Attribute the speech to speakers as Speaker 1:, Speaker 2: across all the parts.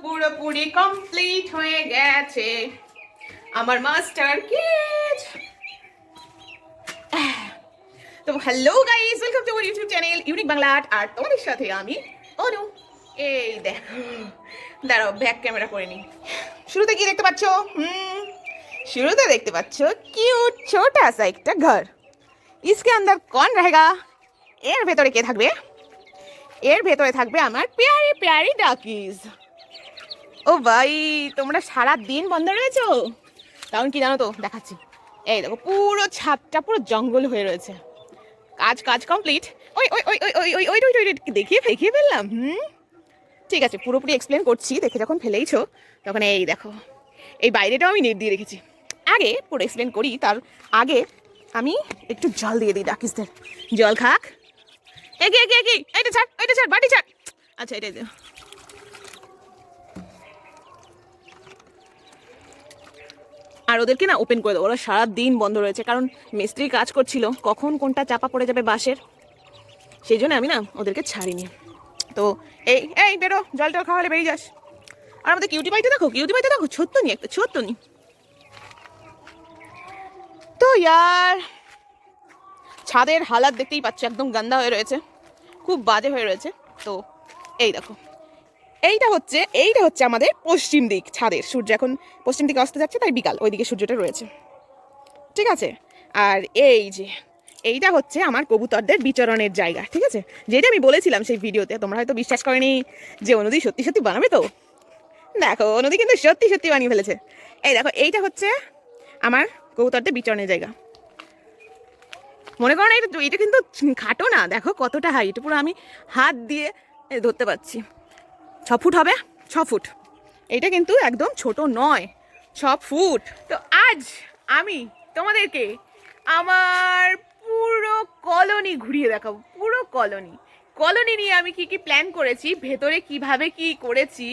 Speaker 1: পুরোপুরি কমপ্লিট হয়ে গেছে আমার মাস্টার কিট। তো hello guys, welcome to our YouTube channel unique Bangla art. আর তোমাদের সাথে আমি অনু। এই দেখো, দাঁড়াও ব্যাক ক্যামেরা করে নি। শুরুতে কি দেখতে পাচ্ছ? শুরুতে দেখতে পাচ্ছ কিউট ছোটা সা একটা ঘর। इसके अंदर कौन रहेगा? এর ভেতরে কে থাকবে? এর ভেতরে থাকবে আমার প্যারি প্যারি ডাকিজ। ও ভাই, তোমরা সারা দিন বন্ধ রয়েছো? কারণ কি জানো তো, দেখাচ্ছি। এই দেখো, পুরো ছাদটা পুরো জঙ্গল হয়ে রয়েছে। কাজ কাজ কমপ্লিট। ওই ওই ওই ওই ওই ওই ওই ওই দেখিয়ে দেখিয়ে ফেললাম। ঠিক আছে, পুরোপুরি এক্সপ্লেন করছি। দেখে যখন ফেলেইছো তখন এই দেখো, এই বাইরেটাও আমি নেট দিয়ে রেখেছি। আগে পুরো এক্সপ্লেন করি, তার আগে আমি একটু জল দিয়ে দিই ডাকিসদের। জল খাক। এগিয়ে এগিয়ে এগিয়ে, এইটা ছাড়, এইটা ছাড়, বাটি ছাড়। আচ্ছা, এটাই দিও। আর ওদেরকে না ওপেন করে দেবো, ওরা সারা দিন বন্ধ রয়েছে, কারণ মিস্ত্রি কাজ করছিল, কখন কোনটা চাপা পড়ে যাবে বাঁশের, সেই জন্য আমি না ওদেরকে ছাড়িনি। তো এই এই বেরো, জল টল খাওয়ালে বেরিয়ে যাস। আর আমাদের কিউটি পাইতে দেখো, কিউটি পাইতে দেখো, ছোট্ট নি একটা, ছোট্ট নি। তো ইয়ার ছাদের হালাত দেখতেই পাচ্ছ, একদম গান্দা হয়ে রয়েছে, খুব বাজে হয়ে রয়েছে। তো এই দেখো, এইটা হচ্ছে আমাদের পশ্চিম দিক ছাদের। সূর্য এখন পশ্চিম দিকে অস্ত যাচ্ছে, তাই বিকাল, ওইদিকে সূর্যটা রয়েছে, ঠিক আছে। আর এই যে এইটা হচ্ছে আমার কবুতরদের বিচরণের জায়গা, ঠিক আছে। যেটা আমি বলেছিলাম সেই ভিডিওতে, তোমরা হয়তো বিশ্বাস করেনি যে অনুদি সত্যি সত্যি বানাবে। তো দেখো, অনুদি কিন্তু সত্যি সত্যি বানিয়ে ফেলেছে। এই দেখো, এইটা হচ্ছে আমার কবুতরদের বিচরণের জায়গা। মনে করো না, এটা কিন্তু খাটো না, দেখো কতটা হাইট, পুরো আমি হাত দিয়ে ধরতে পারছি। 6 ফুট হবে, 6 ফুট। এটা কিন্তু একদম ছোট নয়, 6 ফুট। তো আজ আমি তোমাদেরকে আমার পুরো কলোনি ঘুরিয়ে দেখাবো। পুরো কলোনি নিয়ে আমি কি কি প্ল্যান করেছি, ভেতরে কিভাবে কি করেছি,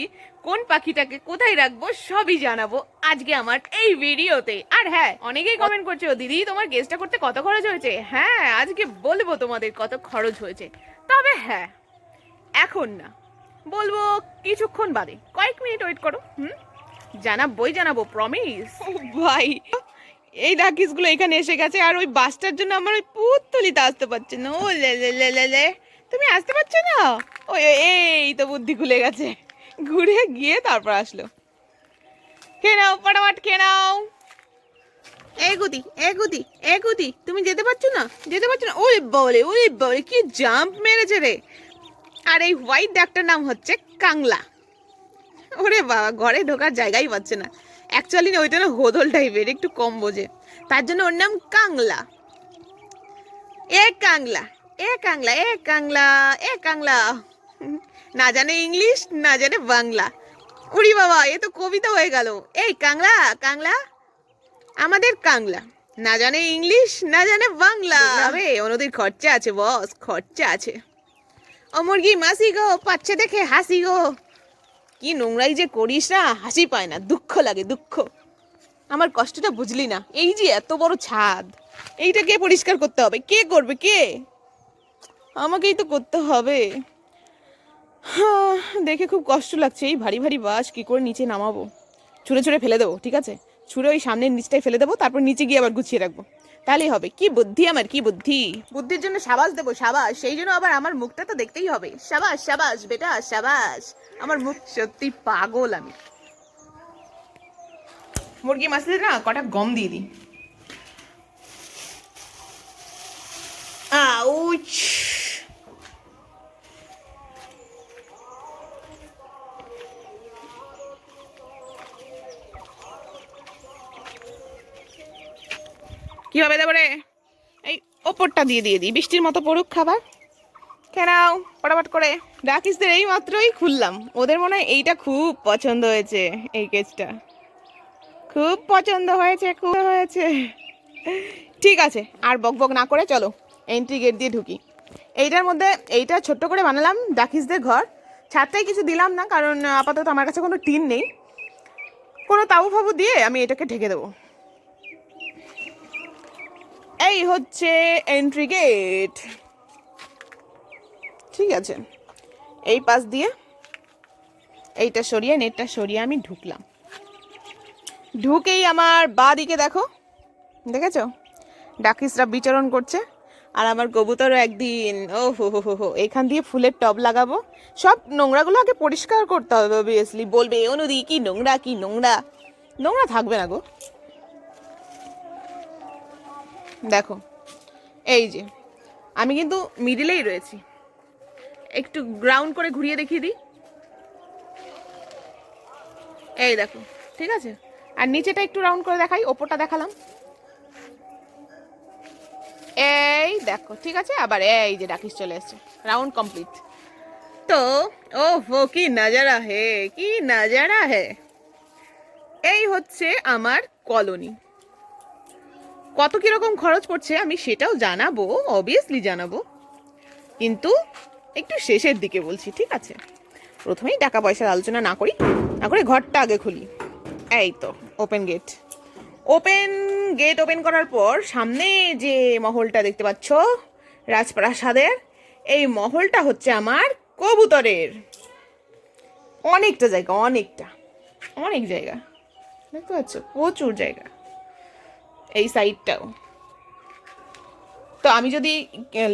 Speaker 1: কোন পাখিটাকে কোথায় রাখবো, সবই জানাবো আজকে আমার এই ভিডিওতে। আর হ্যাঁ, অনেকেই কমেন্ট করছো, দিদি তোমার গেস্টটা করতে কত খরচ হয়েছে। হ্যাঁ, আজকে বলবো তোমাদের কত খরচ হয়েছে। তবে হ্যাঁ, এখন না, বলবো কিছুক্ষণ বাদে, কয়েক মিনিট ওয়েট করো। জানাবো, প্রমিস। ভাই, এই ডাকিসগুলো এখানে এসে গেছে, আর ওই বাসটার জন্য আমার ওই পুত্তলিতে আসতে পারছে না। ও লে লে লে লে লে, তুমি আসতে পারছো না? ওই এই তো বুদ্ধি খুলে গেছে, ঘুরে গিয়ে তারপর আসলো। খেয়ে নাও, ফটাফট খেয়ে নাও। এগুদি, তুমি যেতে পারছো না? ওরে বাবরে, কি জাম্প মেরেছে রে। আর এই হোয়াইট ডাকটার নাম হচ্ছে কাংলা। ওরে বাবা, ঘরে ঢোকার জায়গাই পাচ্ছে না। অ্যাকচুয়ালি না, ওইটা না হোদল টাইপের, একটু কম বোঝে, তার জন্য ওর নাম কাংলা। এ কাংলা, এ কাংলা, এ কাংলা, এ কাংলা। না জানে ইংলিশ, না জানে বাংলা। উড়ি বাবা, এ তো কবিতা হয়ে গেল। এই কাংলা, কাংলা, আমাদের কাংলা, না জানে ইংলিশ, না জানে বাংলা। ওনদের খরচা আছে বস, খরচা আছে। ও মুরগি মাসি গো, পাচ্ছে দেখে হাসি গো। কি নোংরাই যে করিস না, হাসি পায় না, দুঃখ লাগে, দুঃখ। আমার কষ্টটা বুঝলি না। এই যে এত বড় ছাদ, এইটা কে পরিষ্কার করতে হবে? কে করবে? কে? আমাকেই তো করতে হবে। দেখে খুব কষ্ট লাগছে। এই ভারী ভারী বাস কি করে নিচে নামাবো? ছুঁড়ে ফেলে দেবো, ঠিক আছে। ছুঁড়ে ওই সামনের নিচটাই ফেলে দেবো, তারপর নিচে গিয়ে আবার গুছিয়ে রাখবো, তাহলেই হবে। কি বুদ্ধি আমার, কি বুদ্ধি। বুদ্ধির জন্য সাবাস দেবো, সাবাস। সেই জন্য আবার আমার মুখটা তো দেখতেই হবে। সাবাস সাবাস বেটা, সাবাস। আমার মুখ সত্যি পাগল আমি। মুরগি মাছদের না কটা গম দিয়ে দিই। আউচ। কিভাবে দেবো রে? এই ওপরটা দিয়ে দিই, বৃষ্টির মতো পড়ুক খাবার। কেনাও ফটাফট করে। ডাকিসদের এই মাত্রই খুললাম, ওদের মনে হয় এইটা খুব পছন্দ হয়েছে। এই কেসটা খুব পছন্দ হয়েছে, খুব হয়েছে। ঠিক আছে, আর বকবক না করে চলো এন্ট্রি গেট দিয়ে ঢুকি। এইটার মধ্যে এইটা ছোট্ট করে বানালাম ডাকিসদের ঘর। ছাদটাই কিছু দিলাম না, কারণ আপাতত আমার কাছে কোনো টিন নেই। কোনো তাবু ফাবু দিয়ে আমি এটাকে ঢেকে দেবো। এই হচ্ছে এন্ট্রি গেট, ঠিক আছে। এই পাশ দিয়ে এইটা সরিয়ে নেটটা সরিয়ে আমি ঢুকলাম। ঢুকেই আমার বাঁ দিকে দেখো, দেখেছো ডাকিসরা বিচরণ করছে। আর আমার কবুতরও একদিন, ও হো হো হো হো, এখান দিয়ে ফুলের টব লাগাবো। সব নোংরাগুলো আগে পরিষ্কার করতে হবে অবভিয়াসলি। বলবে ও নদী কি নোংরা, কি নোংরা। নোংরা থাকবে না গো। দেখো এই যে আমি কিন্তু মিডিলেই রয়েছি, একটু গ্রাউন্ড করে ঘুরিয়ে দেখিয়ে দিই। এই দেখো, ঠিক আছে। আর নিচেটা একটু রাউন্ড করে দেখাই, ওপরটা দেখালাম। এই দেখো, ঠিক আছে। আবার এই যে ডাকিস চলে এসছে, রাউন্ড কমপ্লিট। তো ও হো, কি নাজারা হে, কি নাজারা হে। এই হচ্ছে আমার কলোনি। কত কিরকম খরচ পড়ছে আমি সেটাও জানাবো, অবভিয়াসলি জানাবো, কিন্তু একটু শেষের দিকে বলছি, ঠিক আছে। প্রথমেই টাকা পয়সার আলোচনা না করি, না করে ঘরটা আগে খুলি। এই তো open gate. Open gate open করার পর সামনে যে মহলটা দেখতে পাচ্ছ রাজপ্রাসাদের, এই মহলটা হচ্ছে আমার কবুতরের। অনেকটা জায়গা, অনেক জায়গা দেখতে পাচ্ছ, প্রচুর জায়গা। এই সাইডটাও তো আমি যদি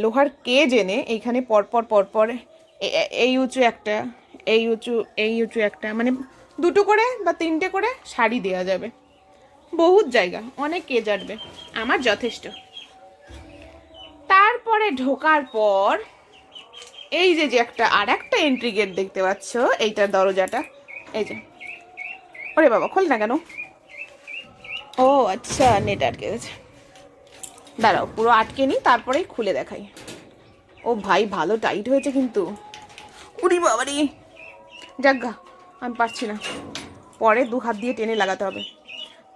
Speaker 1: লোহার কেজ এনে এইখানে পরপর পরপর এই উঁচু একটা, এই উঁচু একটা, মানে দুটো করে বা তিনটে করে শাড়ি দেওয়া যাবে। বহুত জায়গা, অনেক কেজ আসবে, আমার যথেষ্ট। তারপরে ঢোকার পর এই যে একটা আর একটা এন্ট্রি গেট দেখতে পাচ্ছ, এইটার দরজাটা, এই যে, ওরে বাবা খোল না কেন। ও আচ্ছা, নেট আটকে গেছে, দাঁড়াও পুরো আটকে নি তারপরেই খুলে দেখাই। ও ভাই ভালো টাইট হয়েছে কিন্তু, উরি বাবারি, যাজ্ঞা আমি পারছি না, পরে 2 হাত দিয়ে টেনে লাগাতে হবে।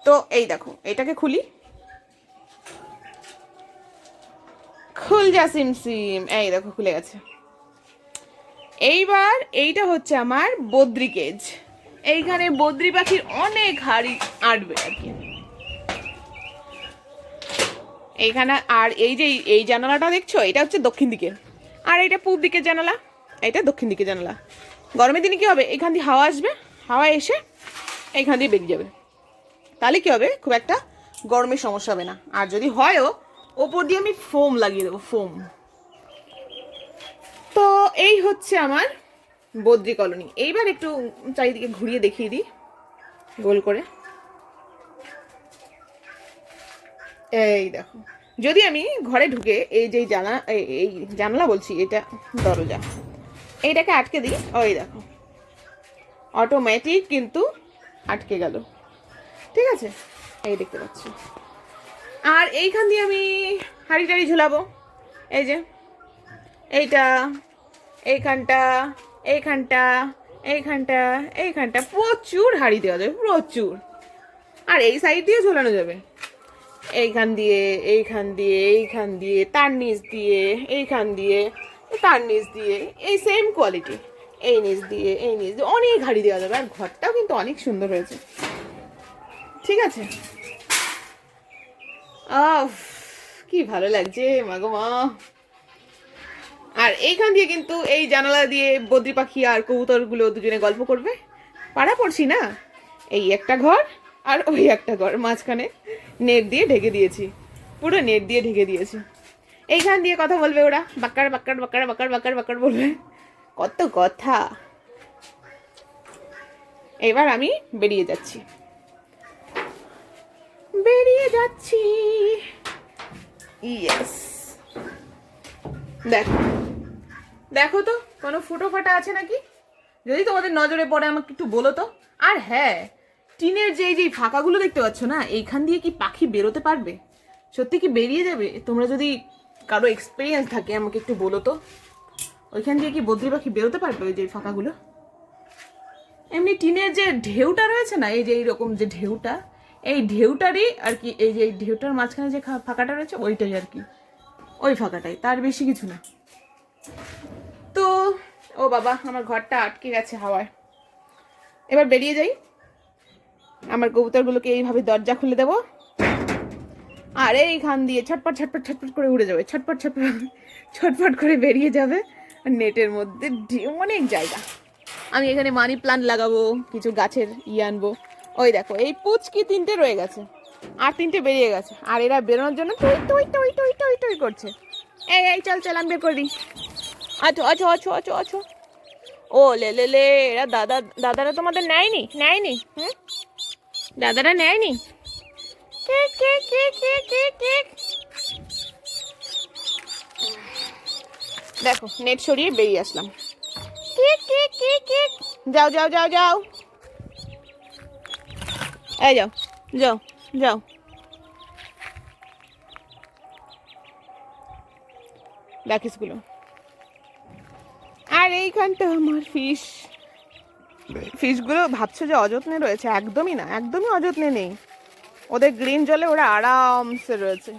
Speaker 1: তো এই দেখো, এটাকে খুলি, খুল যা সিমসিম, এই দেখো খুলে গেছে। এইবার এইটা হচ্ছে আমার বদ্রি কেজ। এইখানে বদ্রি পাখির অনেক হাড়ি আটবে আর কি এইখানে। আর এই যে এই জানালাটা দেখছো, এটা হচ্ছে দক্ষিণ দিকে, আর এটা পূব দিকের জানালা, এটা দক্ষিণ দিকে জানালা। গরমের দিনে কি হবে, এখান দিয়ে হাওয়া আসবে, হাওয়া এসে এইখান দিয়ে বেরিয়ে যাবে, তাহলে কি হবে, খুব একটা গরমের সমস্যা হবে না। আর যদি হয়ও, ওপর দিয়ে আমি ফোম লাগিয়ে দেবো, ফোম। তো এই হচ্ছে আমার বদ্রি কলোনি। এইবার একটু চারিদিকে ঘুরিয়ে দেখিয়ে দিই গোল করে। এই দেখো, যদি আমি ঘরে ঢুকে এই যে এই জানলা বলছি, এটা দরজা, এইটাকে আটকে দিই, ওই দেখো অটোমেটিক কিন্তু আটকে গেল, ঠিক আছে। এই দেখতে পাচ্ছি। আর এইখান দিয়ে আমি হাঁড়ি টাড়ি ঝুলাবো, এই যে এইটা, এইখানটা, এইখানটা, এইখানটা, এইখানটা, প্রচুর হাঁড়ি দেওয়া যাবে, প্রচুর। আর এই সাইড দিয়ে ঝোলানো যাবে, এইখান দিয়ে, এইখান দিয়ে, এইখান দিয়ে, তার নিচ দিয়ে, এইখান দিয়ে, তার নিচ দিয়ে, এই সেম কোয়ালিটি, এই নিচ দিয়ে, এই নিচ দিয়ে, অনেক হাঁড়ি দেওয়া যাবে। আর ঘরটাও কিন্তু অনেক সুন্দর হয়েছে, ঠিক আছে। আহ কি ভালো লাগছে মাগো মা। আর এইখান দিয়ে কিন্তু এই জানালা দিয়ে বদ্রি পাখি আর কবুতরগুলো দুজনে গল্প করবে। পাড়া পড়ছি না, এই একটা ঘর আর ওই একটা ঘর, মাঝখানে নেট দিয়ে ঢেকে দিয়েছি, পুরো নেট দিয়ে ঢেকে দিয়েছি। এইখান দিয়ে কথা বলবে ওরা, বাক্কার বাক্কার বাক্কার বাক্কার বাক্কার বাক্কার বলবে, কত কথা। এবার আমি বেরিয়ে যাচ্ছি, বেরিয়ে যাচ্ছি, ইয়েস। দেখো দেখো তো কোনো ফুটো ফাটা আছে নাকি, যদি তোমাদের নজরে পড়ে আমাকে একটু বলো তো। আর হ্যাঁ, টিনের যে ফাঁকাগুলো দেখতে পাচ্ছ না, এইখান দিয়ে কি পাখি বেরোতে পারবে, সত্যি কি বেরিয়ে যাবে? তোমরা যদি কারো এক্সপিরিয়েন্স থাকে আমাকে একটু বলো তো, ওইখান দিয়ে কি বদ্রি পাখি বেরোতে পারবে, ওই যে ফাঁকাগুলো? এমনি টিনের যে ঢেউটা রয়েছে না, এই যে এইরকম যে ঢেউটা, এই ঢেউটারই আর কি, এই যে এই ঢেউটার মাঝখানে যে ফাঁকাটা রয়েছে ওইটাই আর কি, ওই ফাঁকাটাই, তার বেশি কিছু না। তো ও বাবা, আমার ঘরটা আটকে গেছে হাওয়ায়, এবার বেরিয়ে যাই। আমার কবুতরগুলোকে এইভাবে দরজা খুলে দেবো, আর এইখান দিয়ে ছটপট ছটপট ছটপট করে উড়ে যাবে, ছটপট ছটপট ছটপট করে বেরিয়ে যাবে। আর নেটের মধ্যে অনেক জায়গা, আমি এখানে মানি প্লান্ট লাগাবো, কিছু গাছের আনবো। ওই দেখো এই পুচকি 3টে রয়ে গেছে, আর 3টে বেরিয়ে গেছে, আর এরা বেরোনোর জন্য টই টই টই টই টই টই করছে। এই এই চল চল আমি বের করে দিই। আছো আছো আছো আছো আছো। ও লে লে লে, এরা দাদারা তোমাদের নেয়নি নেয়নি? হুম, দাদারা নেয়নি? কে কে কে কে কে কে। দেখো নেট সরিয়ে বেরিয়ে আসলাম। কে কে কে কে। যাও যাও যাও যাও, এই যাও যাও যাও। দেখিসগুলো। আর এইখানটা আমার ফিশগুলো ভাবছো যে অযত্নে রয়েছে, একদমই না, একদমই অযত্নে নেই। ওদের গ্রিন জলে ওরা আরামসে রয়েছে।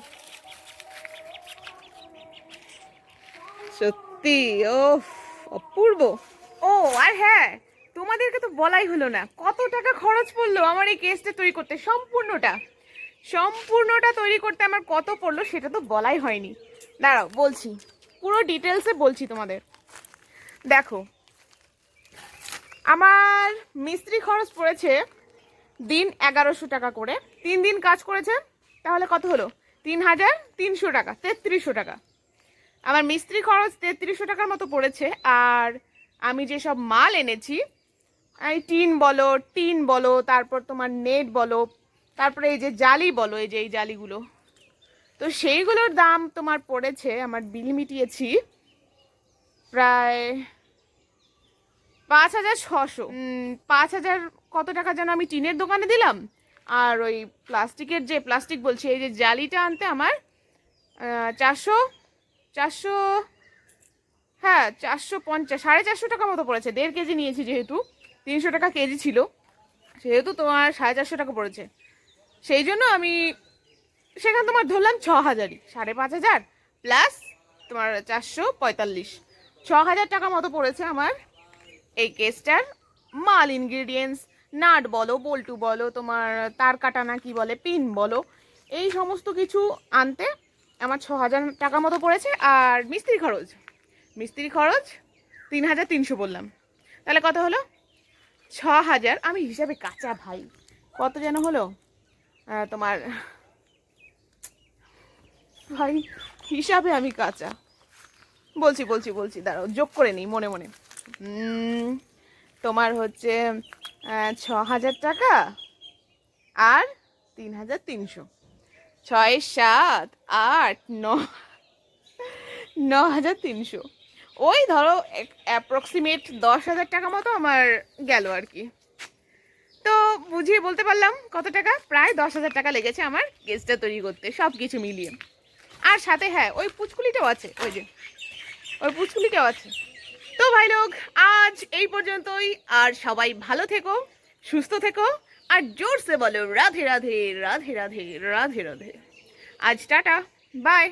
Speaker 1: সত্যি ও অপূর্ব। ও আর হ্যাঁ, তোমাদেরকে তো বলাই হলো না কত টাকা খরচ পড়লো আমার এই কেসটা তৈরি করতে। সম্পূর্ণটা তৈরি করতে আমার কত পড়লো সেটা তো বলাই হয়নি। দাঁড়াও বলছি, পুরো ডিটেলসে বলছি তোমাদের। দেখো, আমার মিস্ত্রি খরচ পড়েছে দিন 1100 টাকা করে। 3 দিন কাজ করেছে, তাহলে কত হলো? 3300 টাকা, 3300 টাকা। আমার মিস্ত্রি খরচ 3300 টাকার মতো পড়েছে। আর আমি যেসব মাল এনেছি, এই টিন বলো, তারপর তোমার নেট বলো, তারপরে এই যে জালি বলো, এই যে এই জালিগুলো, তো সেইগুলোর দাম তোমার পড়েছে, আমার বিল মিটিয়েছি প্রায় 5600। 5000 কত টাকা যেন আমি টিনের দোকানে দিলাম। আর ওই প্লাস্টিক বলছি, এই যে জালিটা আনতে আমার 400, হ্যাঁ 450, 450 টাকা মতো পড়েছে। 1.5 কেজি নিয়েছি, যেহেতু 300 টাকা কেজি ছিল, সেহেতু তোমার 450 টাকা পড়েছে। সেই জন্য আমি সেখানে তোমার ধরলাম 6000ই, 5500 প্লাস তোমার 445, 6000 টাকা মতো পড়েছে আমার এই কেসটার মাল, ইনগ্রিডিয়েন্টস, নাট বলো, বল্টু বলো, তোমার তার কাটা না কি বলে, পিন বলো, এই সমস্ত কিছু আনতে আমার 6000 টাকা মতো পড়েছে। আর মিস্ত্রি খরচ 3300 বললাম, তাহলে কত হলো? 6000। আমি হিসাবে কাঁচা ভাই, কত যেন হলো তোমার, ভাই হিসাবে আমি কাঁচা। বলছি দাঁড়াও, যোগ করে নিই মনে মনে। তোমার হচ্ছে 6000 টাকা আর 3300, 6 7 8 9, 9300। ওই ধরো অ্যাপ্রক্সিমেট 10,000 টাকা মতো আমার গেল আর কি। তো বুঝিয়ে বলতে পারলাম কত টাকা, প্রায় 10,000 টাকা লেগেছে আমার কেসটা তৈরি করতে, সব কিছু মিলিয়ে। আর সাথে হ্যাঁ ওই পুচকুলিটাও আছে, ওই পুচকুলিটাও আছে। তো ভাই লোক, আজ এই পর্যন্তই। আর সবাই ভালো থেকো, সুস্থ থেকো, আর জোরসে বলো রাধে রাধে রাধে রাধে রাধে রাধে। আজ টাটা, বাই।